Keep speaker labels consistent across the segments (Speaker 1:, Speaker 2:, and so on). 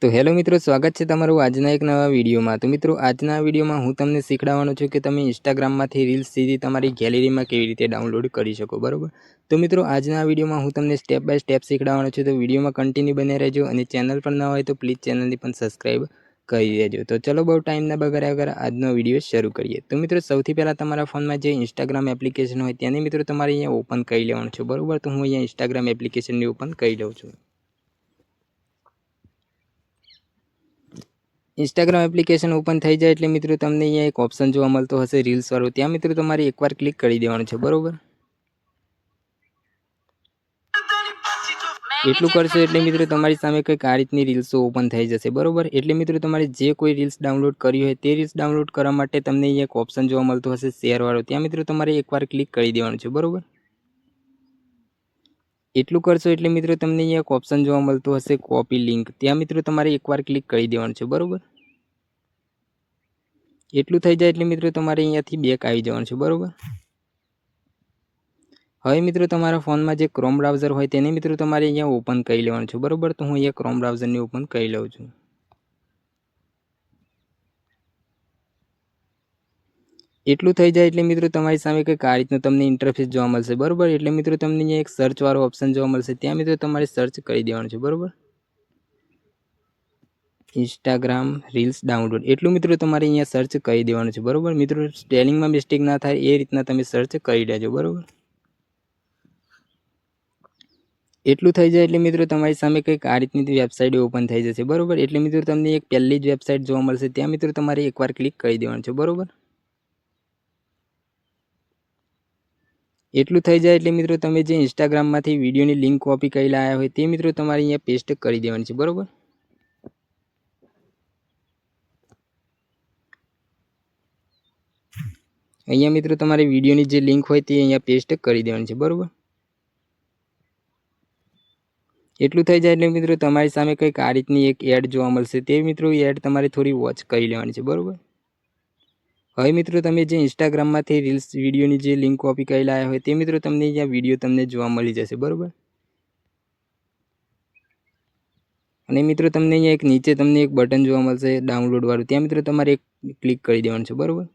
Speaker 1: तो हेलो मित्रों, स्वागत है तमारू आजना एक नवा वीडियो में। तो मित्रों, आजना वीडियो में हूँ तमने शीखवाड़वानो छुं कि तमे इंस्टाग्राम में रील्स सीधी तमारी गैलरी में केवी रीते डाउनलॉड करी शको। बराबर, तो मित्रों आजना वीडियो में हूँ तमने स्टेप बाय स्टेप शीखवाड़वानो छुं। तो वीडियो में कंटिन्यू बने रहो और चेनल पर न हो तो प्लीज चेनल ने पण सब्सक्राइब करी देजो। तो चलो बहुत टाइम न बगाड्या वगर आजनो वीडियो शुरू करिए। तो मित्रों सौथी पहला तमारा फोन में जो इंस्टाग्राम एप्लिकेशन होय तेने मित्रों तमारे अहींया ओपन करी लेवानुं छे। बराबर, तो हूँ अहींया इंस्टाग्राम एप्लिकेशन ने ओपन करी लऊं छुं। इंस्टाग्राम एप्लिकेशन ओपन थई जाए एटले मित्रों तमने अहींया एक ऑप्शन जोवा मळतो हशे रील्स वाळो। त्यां मित्रों तमारे एकवार क्लिक करी देवानुं छे। बरोबर, एटलुं करशो एटले मित्रों तमारी सामे कंईक आ रीतनी रील्सो ओपन थई जशे। बरोबर, एटले मित्रों तमारे जे कोई रील्स डाउनलॉड करी होय ते रील्स डाउनलॉड करवा माटे तमने अहींया एक ऑप्शन जोवा मळतो हशे शेर वाळो। त्यां मित्रों तमारे एकवार क्लिक करी देवानुं छे। बरोबर, एटलुं करशो एटले मित्रों तमने अहींया एक ऑप्शन जोवा मळतो हशे कॉपी लिंक। त्यां मित्रों तमारे एकवार क्लिक करी देवानुं छे। बरोबर, एटलुं थई जाए एटले मित्रों तमारे अहींयाथी बेक आवी जवानुं छे। बरोबर, हवे मित्रों तमारा फोन में जो क्रोम ब्राउजर होय तेने मित्रों तमारे अहींया ओपन करी लेवानुं छे। बरोबर, तो हूँ अहींया क्रोम ब्राउजर ने ओपन करी लऊं छुं। एटलुं थई जाए एटले मित्रों तमारी सामे कंईक आ रीतनुं तमने इंटरफेस जोवा मळशे। बरोबर, एटले मित्रों तमने अहींया एक सर्च वाळो ऑप्शन जोवा मळशे। त्यां मित्रों तमारे सर्च करी देवानुं छे। बरोबर, इंस्टाग्राम रील्स डाउनलॉड एटलुं मित्रों तमारे अहींया सर्च करी देवानुं छे। बरोबर मित्रों, स्पेलिंग में मिस्टेक ना थाय ए रीतना तमे सर्च करी लेजो। बरोबर, एटलुं थई जाए एटले मित्रों तमारी सामे कंईक आ रीतनी वेबसाइट ओपन थई जशे। बरोबर, एटले मित्रों तमने एक पहली ज वेबसाइट जोवा मळशे। त्यां मित्रों तमारे एकवार क्लिक करी देवानुं छे। बरोबर, एटलुं थई जाए एटले मित्रों तमे जे इंस्टाग्राम मांथी विडियोनी लिंक कॉपी करी लाव्या होय ते मित्रों तमारे अहींया पेस्ट करी देवानी छे। बरोबर, अहींया मित्रों तमारे विडियोनी जे लिंक होय ते अहींया पेस्ट करी देवानी छे। बरोबर, एटलुं थई जाए एटले मित्रों तमारी सामे कंईक आ रीतनी एक एड जोवा मळशे। ते मित्रों एड तमारे थोड़ी वॉच करी लेवानी छे। बरोबर, हवे मित्रों तमे जे इंस्टाग्राम मांथी रील्स विडियोनी जे लिंक कॉपी करी लाव्या होय ते मित्रों तमने अहींया विडियो तमने जोवा मळी जशे। बरोबर, अने मित्रों तमने अहींया एक नीचे तमने एक बटन जोवा मळशे डाउनलॉड वाळुं। त्यां मित्रों तमारे एक क्लिक करी देवानुं छे। बरोबर,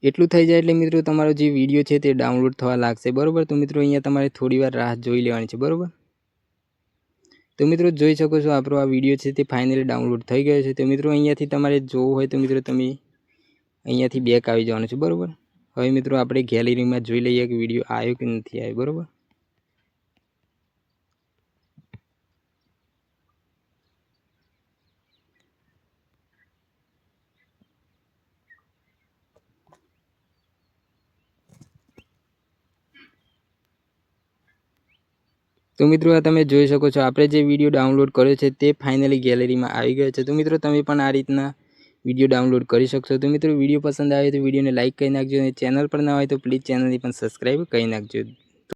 Speaker 1: एटलुं थई जाए एटले मित्रों तमारो जे विडियो छे ते डाउनलॉड थवा लागशे। बरोबर, तो मित्रों अहींया तमारे थोड़ी वार राह जोई लेवानी छे। बरोबर, तो मित्रों जोई शको छो आपणो आ विडियो छे ते फाइनली डाउनलॉड थई गयो छे। तो मित्रों अहींयाथी तमारे जोवुं होय तो मित्रों तमे अहींयाथी बेक आवी जवानुं छे। बरोबर, हवे मित्रों आपणे गैलरी में जोई लईए कि विडियो आव्यो कि नथी आव्यो। बरोबर, तो मित्रों आ तमे जोई शको छो आपणे जे विडियो डाउनलॉड कर्यो छे ते फाइनली गैलरी में आवी गयो छे। तो मित्रों तमे पण आ रीतना विडियो डाउनलॉड करी शकशो। तो मित्रों विडियो पसंद आवे तो विडियो ने लाइक करी नाखजो, चेनल पर न होय तो प्लीज चेनल ने पण सब्सक्राइब करी नाखजो।